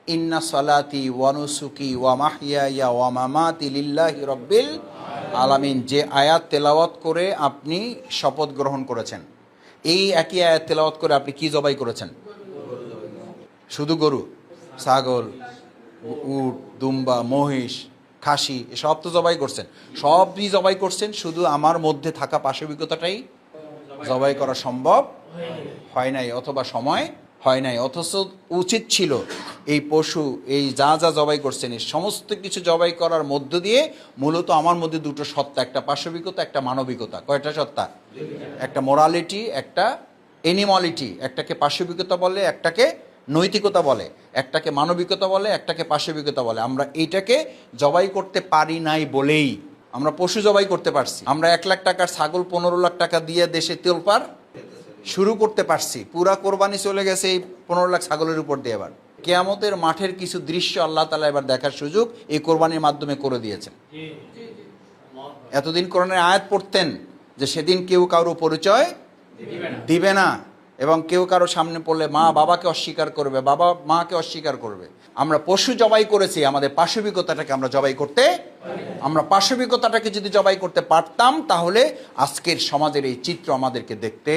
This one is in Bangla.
ইন্না সালাতি ওয়া নুসুকি ওয়া মাহইয়ায়া ওয়া মামাতি লিল্লাহি রাব্বিল আলামিন, যে আয়াত তেলাওয়াত করে আপনি শপথ গ্রহণ করেছেন, এই একই আয়াত তেলাওয়াত করে আপনি কি জবাই করেছেন? শুধু গরু, ছাগল, উট, দুম্বা, মহিষ, খাসি এসব তো জবাই করছেন, সবই জবাই করছেন, শুধু আমার মধ্যে থাকা পাশবিকতাটাই জবাই করা সম্ভব হয় নাই অথবা সময় হয় নাই। অথচ উচিত ছিল এই পশু, এই যা যা জবাই করছেন এই সমস্ত কিছু জবাই করার মধ্য দিয়ে মূলত আমার মধ্যে দুটো সত্তা, একটা পাশবিকতা, একটা মানবিকতা। কয়টা সত্তা? একটা মোরালিটি, একটা এনিমলিটি। একটাকে পাশবিকতা বলে, একটাকে নৈতিকতা বলে, একটাকে মানবিকতা বলে, একটাকে পাশবিকতা বলে। আমরা এইটাকে জবাই করতে পারি নাই বলেই আমরা পশু জবাই করতে পারছি। আমরা 1 লাখ টাকার ছাগল 15 লাখ টাকা দিয়ে দেশে তোলপার শুরু করতে পারছি। পুরা কোরবানি চলে গেছে এই 15 লাখ ছাগলের উপর দিয়ে। এবার কিয়ামতের মাঠের কিছু দৃশ্য আল্লাহ তাআলা এবার দেখার সুযোগ এই কোরবানির মাধ্যমে করে দিয়েছেন। এতদিন কোরআনের আয়াত পড়তেন যে সেদিন কেউ কারো পরিচয় দিবে না, এবং কেউ কারো সামনে পড়লে মা বাবাকে অস্বীকার করবে, বাবা মাকে অস্বীকার করবে। আমরা পশু জবাই করেছি, আমাদের পাশবিকতাটাকে আমরা জবাই করতে, আমরা পাশবিকতাটাকে যদি জবাই করতে পারতাম তাহলে আজকের সমাজের এই চিত্র আমাদেরকে দেখতে